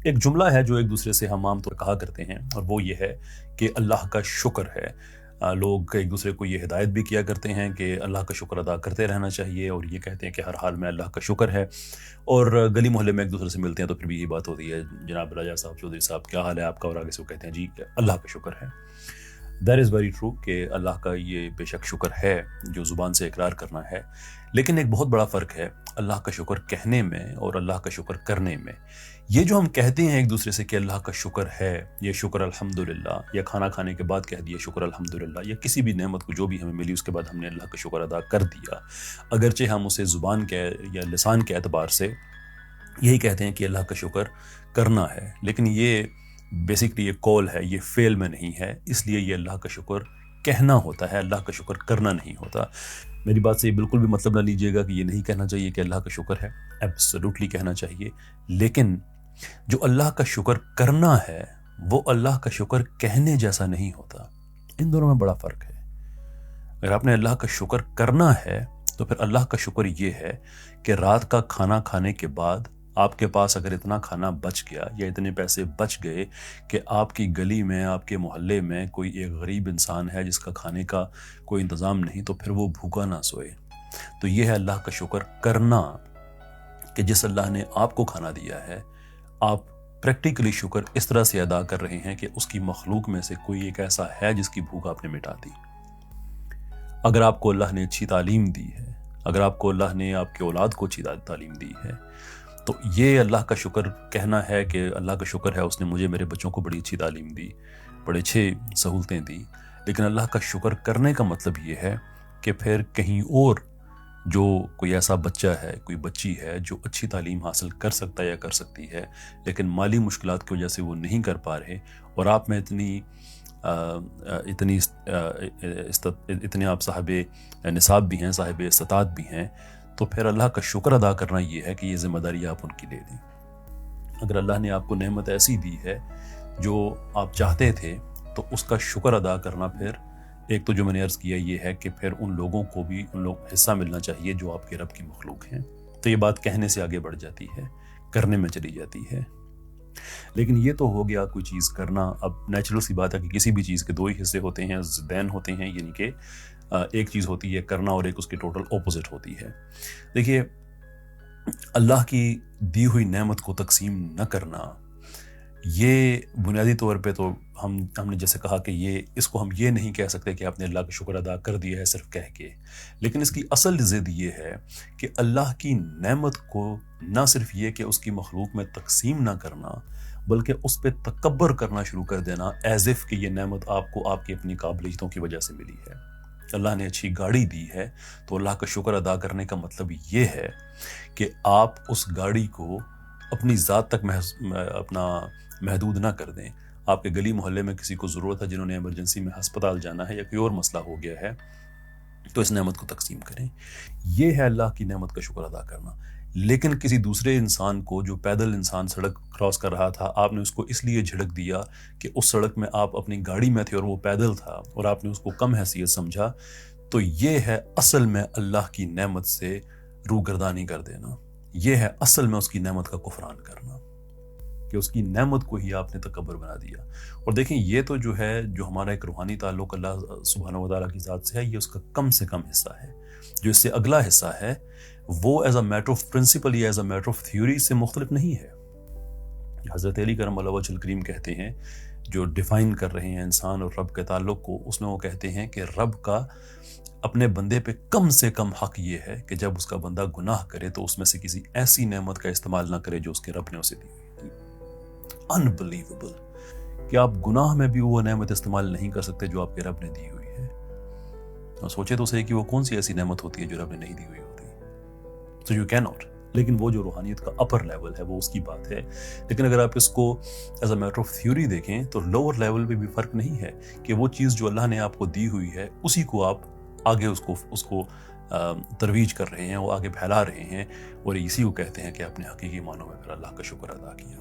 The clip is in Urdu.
ایک جملہ ہے جو ایک دوسرے سے ہم عام طور پر کہا کرتے ہیں، اور وہ یہ ہے کہ اللہ کا شکر ہے۔ لوگ ایک دوسرے کو یہ ہدایت بھی کیا کرتے ہیں کہ اللہ کا شکر ادا کرتے رہنا چاہیے، اور یہ کہتے ہیں کہ ہر حال میں اللہ کا شکر ہے۔ اور گلی محلے میں ایک دوسرے سے ملتے ہیں تو پھر بھی یہ بات ہوتی ہے، جناب راجہ صاحب، چودھری صاحب، کیا حال ہے آپ کا؟ اور آگے سے وہ کہتے ہیں جی اللہ کا شکر ہے۔ دیٹ از ویری ٹرو کہ اللہ کا یہ بے شک شکر ہے جو زبان سے اقرار کرنا ہے، لیکن ایک بہت بڑا فرق ہے اللہ کا شکر کہنے میں اور اللہ کا شکر کرنے میں۔ یہ جو ہم کہتے ہیں ایک دوسرے سے کہ اللہ کا شکر ہے، یہ شکر الحمدللہ، یا کھانا کھانے کے بعد کہہ دیا شکر الحمدللہ، یا کسی بھی نعمت کو جو بھی ہمیں ملی اس کے بعد ہم نے اللہ کا شکر ادا کر دیا، اگرچہ ہم اسے زبان کے یا لسان کے اعتبار سے یہی کہتے ہیں کہ اللہ کا شکر کرنا ہے، لیکن یہ بیسکلی یہ قول ہے، یہ فعل میں نہیں ہے، اس لیے یہ اللہ کا شکر کہنا ہوتا ہے، اللہ کا شکر کرنا نہیں ہوتا۔ میری بات سے یہ بالکل بھی مطلب نہ لیجئے گا کہ یہ نہیں کہنا چاہیے کہ اللہ کا شکر ہے، ایبسولوٹلی کہنا چاہیے، لیکن جو اللہ کا شکر کرنا ہے وہ اللہ کا شکر کہنے جیسا نہیں ہوتا۔ ان دونوں میں بڑا فرق ہے۔ اگر آپ نے اللہ کا شکر کرنا ہے تو پھر اللہ کا شکر یہ ہے کہ رات کا کھانا کھانے کے بعد آپ کے پاس اگر اتنا کھانا بچ گیا یا اتنے پیسے بچ گئے کہ آپ کی گلی میں، آپ کے محلے میں کوئی ایک غریب انسان ہے جس کا کھانے کا کوئی انتظام نہیں، تو پھر وہ بھوکا نہ سوئے، تو یہ ہے اللہ کا شکر کرنا، کہ جس اللہ نے آپ کو کھانا دیا ہے آپ پریکٹیکلی شکر اس طرح سے ادا کر رہے ہیں کہ اس کی مخلوق میں سے کوئی ایک ایسا ہے جس کی بھوک آپ نے مٹا دی۔ اگر آپ کو اللہ نے اچھی تعلیم دی ہے، اگر آپ کو اللہ نے آپ کے اولاد کو اچھی تعلیم دی ہے، تو یہ اللہ کا شکر کہنا ہے کہ اللہ کا شکر ہے اس نے مجھے، میرے بچوں کو بڑی اچھی تعلیم دی، بڑے اچھے سہولتیں دی۔ لیکن اللہ کا شکر کرنے کا مطلب یہ ہے کہ پھر کہیں اور جو کوئی ایسا بچہ ہے، کوئی بچی ہے جو اچھی تعلیم حاصل کر سکتا ہے یا کر سکتی ہے، لیکن مالی مشکلات کی وجہ سے وہ نہیں کر پا رہے، اور آپ میں اتنے آپ صاحب نصاب بھی ہیں، صاحب استطاعت بھی ہیں، تو پھر اللہ کا شکر ادا کرنا یہ ہے کہ یہ ذمہ داری آپ ان کی لے لیں۔ اگر اللہ نے آپ کو نعمت ایسی دی ہے جو آپ چاہتے تھے، تو اس کا شکر ادا کرنا پھر ایک تو جو میں نے عرض کیا یہ ہے کہ پھر ان لوگوں کو بھی حصہ ملنا چاہیے جو آپ کے رب کی مخلوق ہیں۔ تو یہ بات کہنے سے آگے بڑھ جاتی ہے، کرنے میں چلی جاتی ہے۔ لیکن یہ تو ہو گیا کوئی چیز کرنا۔ اب نیچرل سی بات ہے کہ کسی بھی چیز کے دو ہی حصے ہوتے ہیں، ضدین ہوتے ہیں، یعنی کہ ایک چیز ہوتی ہے کرنا اور ایک اس کی ٹوٹل اپوزٹ ہوتی ہے۔ دیکھیے، اللہ کی دی ہوئی نعمت کو تقسیم نہ کرنا، یہ بنیادی طور پہ تو ہم نے جیسے کہا کہ اس کو ہم یہ نہیں کہہ سکتے کہ آپ نے اللہ کا شکر ادا کر دیا ہے صرف کہہ کے، لیکن اس کی اصل ضد یہ ہے کہ اللہ کی نعمت کو نہ صرف یہ کہ اس کی مخلوق میں تقسیم نہ کرنا، بلکہ اس پہ تکبر کرنا شروع کر دینا، ایز اف کہ یہ نعمت آپ کو آپ کی اپنی قابلیتوں کی وجہ سے ملی ہے۔ اللہ نے اچھی گاڑی دی ہے تو اللہ کا شکر ادا کرنے کا مطلب یہ ہے کہ آپ اس گاڑی کو اپنی ذات تک اپنا محدود نہ کر دیں۔ آپ کے گلی محلے میں کسی کو ضرورت ہے، جنہوں نے ایمرجنسی میں ہسپتال جانا ہے یا کوئی اور مسئلہ ہو گیا ہے، تو اس نعمت کو تقسیم کریں۔ یہ ہے اللہ کی نعمت کا شکر ادا کرنا۔ لیکن کسی دوسرے انسان کو، جو پیدل انسان سڑک کراس کر رہا تھا، آپ نے اس کو اس لیے جھڑک دیا کہ اس سڑک میں آپ اپنی گاڑی میں تھے اور وہ پیدل تھا، اور آپ نے اس کو کم حیثیت سمجھا، تو یہ ہے اصل میں اللہ کی نعمت سے روگردانی کر دینا۔ یہ ہے اصل میں اس کی نعمت کا کفران کرنا، کہ اس کی نعمت کو ہی آپ نے تکبر بنا دیا۔ اور دیکھیں، یہ تو جو ہے، جو ہمارا ایک روحانی تعلق اللہ سبحانہ و تعالیٰ کی ذات سے ہے، یہ اس کا کم سے کم حصہ ہے۔ جو اس سے اگلا حصہ ہے وہ as a matter of principle یا as a matter of theory سے مختلف نہیں ہے۔ حضرت علی کرم اللہ وجہ الکریم کہتے ہیں، جو ڈیفائن کر رہے ہیں انسان اور رب کے تعلق کو، اس میں وہ کہتے ہیں کہ رب کا اپنے بندے پہ کم سے کم حق یہ ہے کہ جب اس کا بندہ گناہ کرے تو اس میں سے کسی ایسی نعمت کا استعمال نہ کرے جو اس کے رب نے اسے دی ہوئی۔ انبلیویبل کہ آپ گناہ میں بھی وہ نعمت استعمال نہیں کر سکتے جو آپ کے رب نے دی ہوئی ہے۔ اور سوچے تو صحیح کہ وہ کون سی ایسی نعمت ہوتی ہے جو رب نے نہیں دی ہوئی ہوتی۔ So you cannot۔ لیکن وہ جو روحانیت کا اپر لیول ہے وہ اس کی بات ہے۔ لیکن اگر آپ اس کو as a matter of theory دیکھیں تو لوور لیول پہ بھی فرق نہیں ہے، کہ وہ چیز جو اللہ نے آپ کو دی ہوئی ہے اسی کو آپ آگے اس کو ترویج کر رہے ہیں، وہ آگے پھیلا رہے ہیں، اور اسی کو کہتے ہیں کہ آپ نے حقیقی معنوں میں پھر اللہ کا شکر ادا کیا۔